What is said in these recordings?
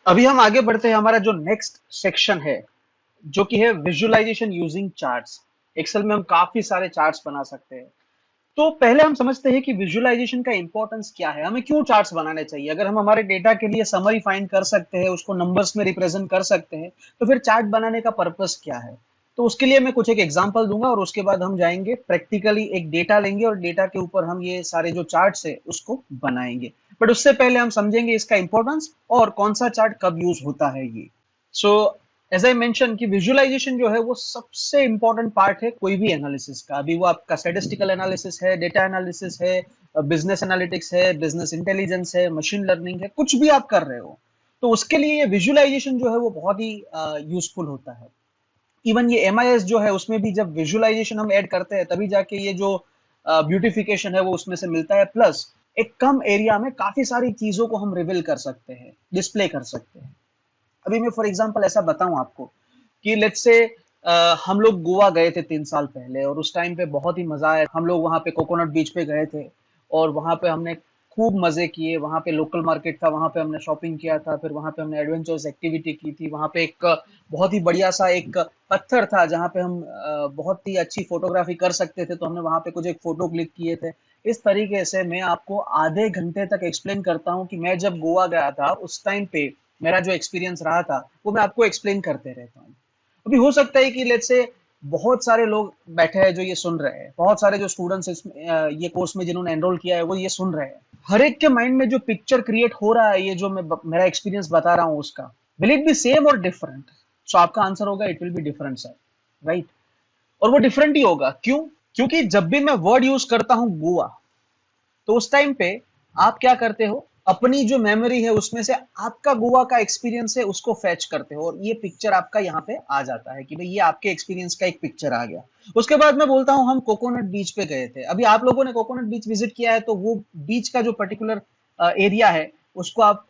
अभी हम आगे बढ़ते हैं। हमारा जो नेक्स्ट सेक्शन है जो कि है विजुअलाइजेशन यूजिंग चार्ट्स। एक्सेल में हम काफी सारे चार्ट्स बना सकते हैं। तो पहले हम समझते हैं कि विजुअलाइजेशन का इंपॉर्टेंस क्या है, हमें क्यों चार्ट्स बनाने चाहिए। अगर हम हमारे डेटा के लिए समरी फाइंड कर सकते हैं, उसको नंबर्स में रिप्रेजेंट कर सकते हैं, तो फिर चार्ट बनाने का पर्पस क्या है। तो उसके लिए मैं कुछ एक एग्जांपल दूंगा और उसके बाद हम जाएंगे प्रैक्टिकली एक डेटा लेंगे और डेटा के ऊपर हम ये सारे जो चार्ट्स है उसको बनाएंगे। बट उससे पहले हम समझेंगे इसका इंपॉर्टेंस और कौन सा चार्ट कब यूज होता है ये। सो एज आई मेंशन कि विजुअलाइजेशन जो है वो सबसे इंपॉर्टेंट पार्ट है कोई भी एनालिसिस का। अभी वो आपका स्टैटिस्टिकल एनालिसिस है, डेटा एनालिसिस है, बिजनेस एनालिटिक्स है, बिजनेस इंटेलिजेंस है, मशीन लर्निंग है, कुछ भी आप कर रहे हो तो उसके लिए ये विजुअलाइजेशन जो है वो बहुत ही यूजफुल होता है। इवन ये एमआईएस जो है उसमें भी जब विजुअलाइजेशन हम ऐड करते हैं तभी जाके ये जो ब्यूटिफिकेशन है वो उसमें से मिलता है। प्लस एक कम एरिया में काफी सारी चीजों को हम रिवील कर सकते हैं, डिस्प्ले कर सकते हैं। अभी मैं फॉर एग्जांपल ऐसा बताऊं आपको कि लेट्स से हम लोग गोवा गए थे 3 साल पहले और उस टाइम पे बहुत ही मजा आया। हम लोग वहां पे कोकोनट बीच पे गए थे और वहां पे हमने खूब मजे किए। वहां पे लोकल मार्केट था, वहां पे हमने शॉपिंग किया था, फिर वहां पे हमने एडवेंचरस एक्टिविटी की थी। वहां पे एक बहुत ही बढ़िया सा एक पत्थर था जहां पे हम बहुत ही अच्छी फोटोग्राफी कर सकते थे, तो हमने वहां पे कुछ एक फोटो क्लिक किए थे। इस तरीके से मैं आपको आधे घंटे तक एक्सप्लेन करता हूँ कि मैं जब गोवा गया था उस टाइम पे मेरा जो एक्सपीरियंस रहा था वो मैं आपको एक्सप्लेन करते रहता हूँ। अभी हो सकता है कि लेट्स से बहुत सारे लोग बैठे हैं जो ये सुन रहे हैं, बहुत सारे जो स्टूडेंट्स ये कोर्स में जिन्होंने एनरोल किया है वो ये सुन रहे हैं। हर एक के माइंड में जो पिक्चर क्रिएट हो रहा है, ये जो मैं मेरा एक्सपीरियंस बता रहा हूँ उसका, विल इट बी सेम और डिफरेंट। सो आपका आंसर होगा it will be different sir, right. और वो डिफरेंट ही होगा, क्यों? क्योंकि जब भी मैं वर्ड यूज करता हूँ गोवा, तो उस टाइम पे आप क्या करते हो, अपनी जो मेमोरी है उसमें से आपका गोवा का एक्सपीरियंस है उसको फैच करते हो और ये पिक्चर आपका यहाँ पे आ जाता है कि भाई ये आपके एक्सपीरियंस का एक पिक्चर आ गया। उसके बाद मैं बोलता हूँ हम कोकोनट बीच पे गए थे। अभी आप लोगों ने कोकोनट बीच विजिट किया है तो वो बीच का जो पर्टिकुलर एरिया है उसको आप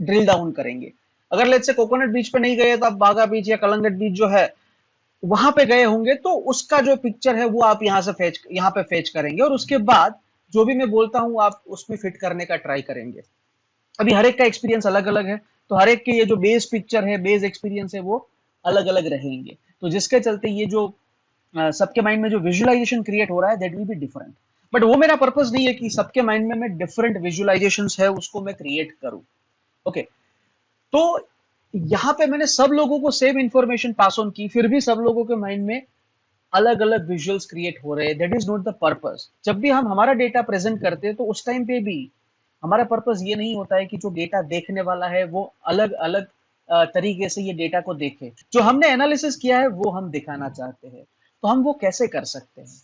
ड्रिल डाउन करेंगे। अगर लेट्स से कोकोनट बीच पे नहीं गए तो आप बागा बीच या कलंगट बीच जो है वहां पे गए होंगे, तो उसका जो पिक्चर है वो आप यहाँ पे फेच करेंगे और उसके बाद जो भी मैं बोलता हूँ आप उसमें फिट करने का ट्राई करेंगे। अभी हर एक का एक्सपीरियंस अलग अलग है, तो हर एक के ये जो बेस पिक्चर है, बेस एक्सपीरियंस है, वो अलग अलग रहेंगे। तो जिसके चलते ये जो सबके माइंड में जो विजुअलाइजेशन क्रिएट हो रहा है that will be different. But वो मेरा पर्पस नहीं है कि सबके माइंड में मैं डिफरेंट विजुअलाइजेशन है उसको मैं क्रिएट करूं। ओके, तो यहाँ पे मैंने सब लोगों को सेम इंफॉर्मेशन पास ऑन की, फिर भी सब लोगों के माइंड में अलग अलग विजुअल्स क्रिएट हो रहे हैं। That is not the purpose. जब भी हम हमारा डेटा प्रेजेंट करते हैं तो उस टाइम पे भी हमारा पर्पस ये नहीं होता है कि जो डेटा देखने वाला है वो अलग अलग तरीके से ये डेटा को देखे। जो हमने एनालिसिस किया है वो हम दिखाना चाहते हैं। तो हम वो कैसे कर सकते हैं?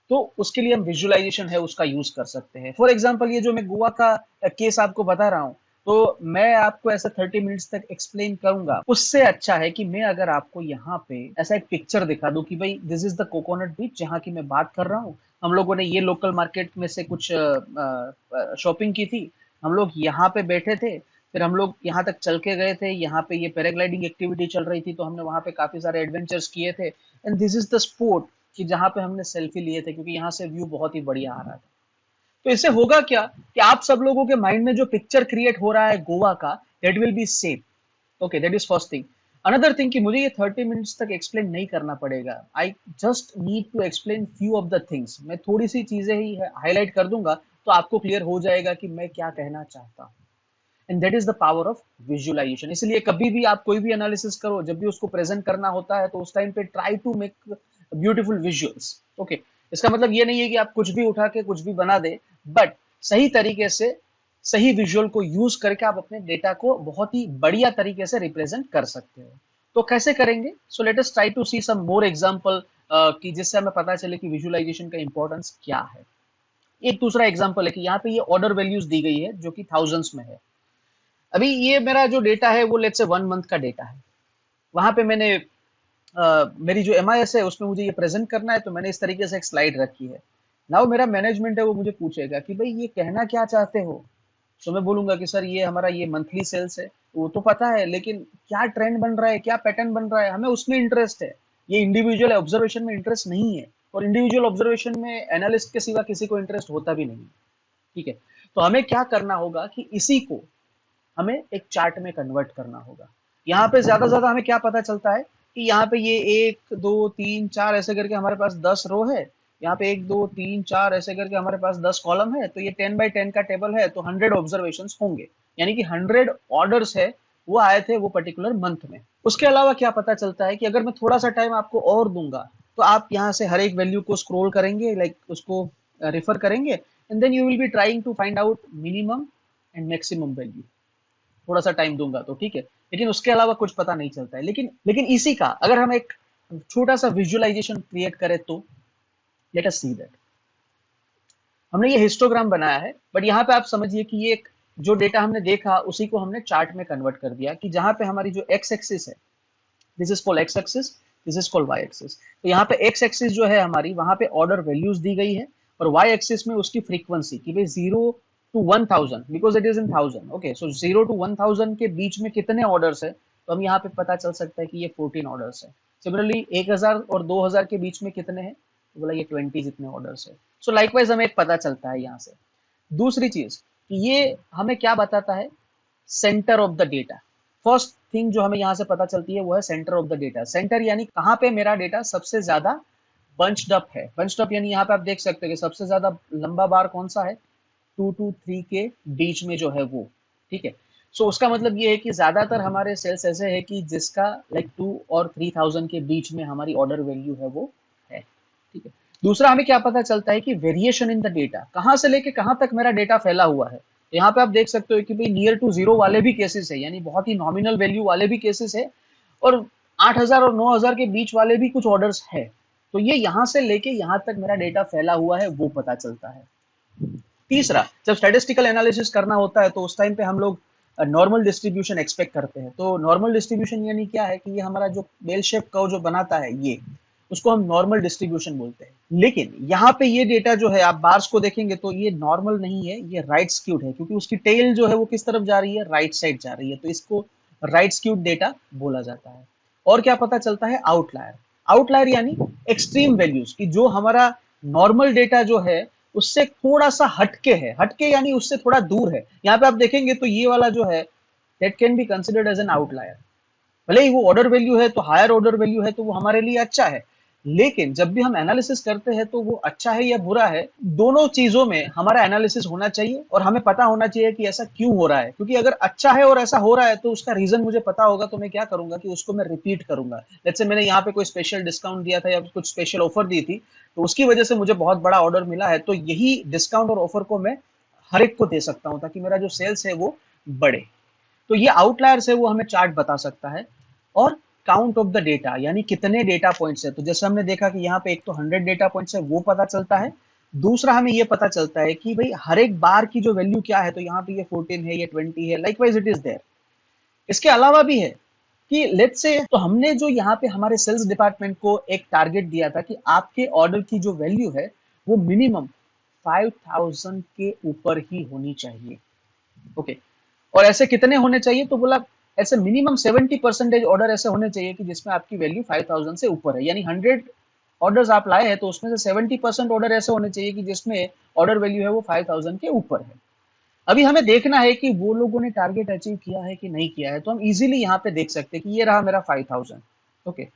तो उसके लिए हम विजुअलाइजेशन है उसका यूज कर सकते हैं। फॉर एग्जांपल ये जो मैं गोवा का केस आपको बता रहा हूँ, तो मैं आपको ऐसे 30 मिनट्स तक एक्सप्लेन करूंगा, उससे अच्छा है कि मैं अगर आपको यहाँ पे ऐसा एक पिक्चर दिखा दूं कि भाई दिस इज द कोकोनट बीच जहाँ की मैं बात कर रहा हूँ। हम लोगों ने ये लोकल मार्केट में से कुछ शॉपिंग की थी, हम लोग यहाँ पे बैठे थे, फिर हम लोग यहाँ तक चल के गए थे, यहाँ पे ये पैराग्लाइडिंग एक्टिविटी चल रही थी तो हमने वहाँ पे काफी सारे एडवेंचर्स किए थे। And this is the spot कि जहां पे हमने सेल्फी लिए थे क्योंकि यहाँ से व्यू बहुत ही बढ़िया आ रहा था। तो इससे होगा क्या कि आप सब लोगों के माइंड में जो पिक्चर क्रिएट हो रहा है गोवा का, that will be same. Okay, that is first thing. Another thing कि मुझे ये 30 मिनट्स तक एक्सप्लेन नहीं करना पड़ेगा। I just need to explain few of the things. मैं थोड़ी सी चीजें ही हाईलाइट कर दूंगा तो आपको क्लियर हो जाएगा कि मैं क्या कहना चाहता हूँ। And that is the power of visualisation. इसलिए कभी भी आप कोई भी एनालिसिस करो, जब भी उसको प्रेजेंट करना होता है तो उस टाइम पे try to make beautiful visuals. Okay, इसका मतलब ये नहीं है कि आप कुछ भी उठा के कुछ भी बना दे, बट सही तरीके से सही विजुअल को यूज करके आप अपने डेटा को बहुत ही बढ़िया तरीके से रिप्रेजेंट कर सकते हो। तो कैसे करेंगे? So let us try to see some more example कि जिससे हमें पता चले कि विजुअलाइजेशन का इंपॉर्टेंस क्या है। एक दूसरा एग्जांपल है कि यहाँ पे ये ऑर्डर वैल्यूज दी गई है जो कि थाउजेंड्स में है। अभी ये मेरा जो डेटा है वो लेट्स से 1 मंथ का डेटा है। वहां पे मैंने मेरी जो एमआईएस है उसमें मुझे ये प्रेजेंट करना है, तो मैंने इस तरीके से एक स्लाइड रखी है। नाउ मेरा मैनेजमेंट है वो मुझे पूछेगा कि भाई ये कहना क्या चाहते हो। तो मैं बोलूंगा कि सर ये हमारा ये मंथली सेल्स है। वो तो पता है, लेकिन क्या ट्रेंड बन रहा है, क्या पैटर्न बन रहा है, हमें उसमें इंटरेस्ट है। ये इंडिविजुअल ऑब्जर्वेशन में इंटरेस्ट नहीं है, और इंडिविजुअल ऑब्जर्वेशन में एनालिस्ट के सिवा किसी को इंटरेस्ट होता भी नहीं। ठीक है, तो हमें क्या करना होगा कि इसी को हमें एक चार्ट में कन्वर्ट करना होगा। यहाँ पे ज्यादा से ज्यादा हमें क्या पता चलता है कि यहाँ पे ये 1 2 3 4 ऐसे करके हमारे पास 10 रो है, यहाँ पे 1 2 3 4 ऐसे करके हमारे पास 10 कॉलम है, तो ये 10 by 10 का टेबल है, तो 100 ऑब्जर्वेशन होंगे, यानी कि 100 ऑर्डर्स है वो आए थे वो पर्टिकुलर मंथ में। उसके अलावा क्या पता चलता है कि अगर मैं थोड़ा सा टाइम आपको और दूंगा तो आप यहाँ से हर एक वैल्यू को स्क्रॉल करेंगे, लाइक उसको रेफर करेंगे, and then you will be trying to find out minimum and maximum value. थोड़ा सा टाइम दूंगा तो ठीक है, लेकिन उसके अलावा कुछ पता नहीं चलता है। लेकिन लेकिन इसी का अगर हम एक छोटा सा विजुअलाइजेशन क्रिएट करें तो लेट अस सी दैट। हमने ये हिस्टोग्राम बनाया है, बट यहाँ पे आप समझिए कि ये एक जो डेटा हमने देखा उसी को हमने चार्ट में कन्वर्ट कर दिया, कि जहां पे हमारी जो एक्स एक्सिस है, this is called X axis, this is called Y axis. तो यहाँ पे एक्स एक्सिस जो है हमारी, वहां पे ऑर्डर वैल्यूज दी गई है, और वाई एक्सिस में उसकी फ्रीक्वेंसी कि भाई 0 to 1000, because it is in 1000। Okay, so 0 to 1000 के बीच में कितने ऑर्डर्स है, तो हम यहाँ पे पता चल सकता है कि ये 14 ऑर्डर्स है। सिमिलरली 1000 और 2000 के बीच में कितने हैं, तो बोला ये 20 जितने ऑर्डर्स है। सो लाइकवाइज हमें एक पता चलता है यहाँ से। दूसरी चीज कि ये हमें क्या बताता है, centre of the data. First thing जो हमें यहाँ से पता चलती है वो है centre of the data. Centre यानी कहाँ पे मेरा डेटा सबसे ज्यादा बंच्ड अप है। बंच्ड अप यानी यहाँ पे आप देख सकते हो कि सबसे ज्यादा लंबा बार कौन सा है, 2 to 3 के बीच में जो है वो, ठीक है। सो उसका मतलब ये है कि ज्यादातर हमारे सेल्स ऐसे है कि जिसका लाइक 2 और 3000 के बीच में हमारी ऑर्डर वैल्यू है वो है, ठीक है। दूसरा हमें क्या पता चलता है कि वेरिएशन इन द डेटा, कहाँ से लेके कहाँ तक मेरा डेटा फैला हुआ है। तो यहाँ पे आप देख सकते हो कि भाई नियर टू जीरो वाले भी केसेस है, यानी बहुत ही नॉमिनल वैल्यू वाले भी केसेस है, और 8000 और 9000 के बीच वाले भी कुछ ऑर्डर्स है। तो ये यहाँ से लेके यहाँ तक मेरा डेटा फैला हुआ है वो पता चलता है। तीसरा, जब स्टैटिस्टिकल एनालिसिस करना होता है तो उस टाइम पे हम लोग नॉर्मल डिस्ट्रीब्यूशन एक्सपेक्ट करते हैं। तो नॉर्मल डिस्ट्रीब्यूशन यानी क्या है कि ये हमारा जो बेल शेप कर्व जो बनाता है ये, उसको हम नॉर्मल डिस्ट्रीब्यूशन बोलते हैं। लेकिन यहाँ पे ये डेटा जो है आप बार्स को देखेंगे तो ये नॉर्मल नहीं है, ये राइट स्क्यूड है, क्योंकि उसकी टेल जो है वो किस तरफ जा रही है, राइट साइड जा रही है, तो इसको राइट स्क्यूड डेटा बोला जाता है। और क्या पता चलता है, आउटलायर। आउटलायर यानी एक्सट्रीम वैल्यूज, कि जो हमारा नॉर्मल डेटा जो है उससे थोड़ा सा हटके है, हटके यानी उससे थोड़ा दूर है। यहाँ पे आप देखेंगे तो ये वाला जो है that can be considered as an outlier. भले ही वो ऑर्डर वैल्यू है तो हायर ऑर्डर वैल्यू है तो वो हमारे लिए अच्छा है, लेकिन जब भी हम एनालिसिस करते हैं तो वो अच्छा है या बुरा है, दोनों चीजों में हमारा एनालिसिस होना चाहिए और हमें पता होना चाहिए कि ऐसा क्यों हो रहा है। क्योंकि अगर अच्छा है और ऐसा हो रहा है तो उसका रीजन मुझे पता होगा, तो मैं क्या करूंगा कि उसको मैं रिपीट करूंगा। लेट्स से मैंने यहाँ पे कोई स्पेशल डिस्काउंट दिया था या कुछ स्पेशल ऑफर दी थी, तो उसकी वजह से मुझे बहुत बड़ा ऑर्डर मिला है, तो यही डिस्काउंट और ऑफर को मैं हर एक को दे सकता हूँ ताकि मेरा जो सेल्स है वो बढ़े। तो ये आउटलायर्स है वो हमें चार्ट बता सकता है। और काउंट ऑफ द डेटा यानी कितने डेटा पॉइंट्स है, तो जैसे हमने देखा कि यहाँ पे एक तो 100 डेटा पॉइंट्स है वो पता चलता है। दूसरा हमें ये पता चलता है कि भाई हर एक बार की जो वैल्यू क्या है, तो यहाँ पे ये 14 है, ये 20 है, लाइकवाइज इट इज देयर। इसके अलावा भी है कि लेट्स से, तो हमने जो यहाँ पे हमारे सेल्स डिपार्टमेंट को एक टारगेट दिया था कि आपके ऑर्डर की जो वैल्यू है वो मिनिमम 5000 के ऊपर ही होनी चाहिए। ओके, और ऐसे कितने होने चाहिए, तो बोला ऐसे मिनिमम 70% ऑर्डर ऐसे होने चाहिए कि जिसमें आपकी वैल्यू 5000 से ऊपर है। यानी 100 ऑर्डर्स आप लाए हैं तो उसमें से 70% ऑर्डर ऐसे होने चाहिए कि जिसमें ऑर्डर वैल्यू है वो 5000 के ऊपर है। अभी हमें देखना है कि वो लोगों ने टारगेट अचीव किया है कि नहीं किया है, तो हम इजीली यहाँ पे देख सकते हैं कि ये रहा मेरा 5000। ओके,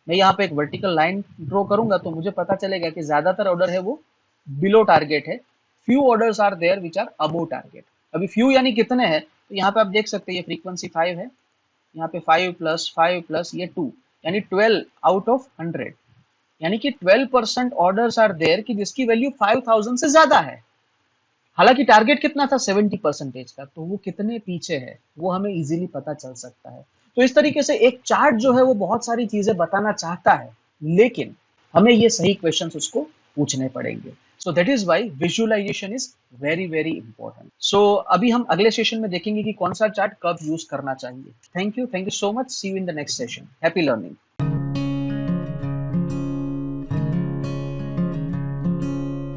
मैं यहाँ पे एक वर्टिकल लाइन ड्रॉ करूंगा तो मुझे पता चलेगा कि ज्यादातर ऑर्डर है वो बिलो टारगेट है, few orders are there which are above target. अभी फ्यू यानी कितने हैं, तो यहाँ पे आप देख सकते हैं ये फ्रीक्वेंसी 5 है, यहाँ पे 5 + 5 + ये 2 यानी 12 आउट ऑफ 100, यानी कि 12% ऑर्डर्स आर देयर कि जिसकी वैल्यू 5000 से ज्यादा है। हालांकि टारगेट कितना था 70% का, तो वो कितने पीछे है वो हमें इजीली पता चल सकता है। तो इस तरीके से एक चार्ट जो है वो बहुत सारी चीजें बताना चाहता है, लेकिन हमें ये सही क्वेश्चंस उसको पूछने पड़ेंगे। So that is why visualisation is very very important. So अभी हम अगले सेशन में देखेंगे कि कौन सा चार्ट कब यूज करना चाहिए। Thank you so much, see you in the next session, happy learning.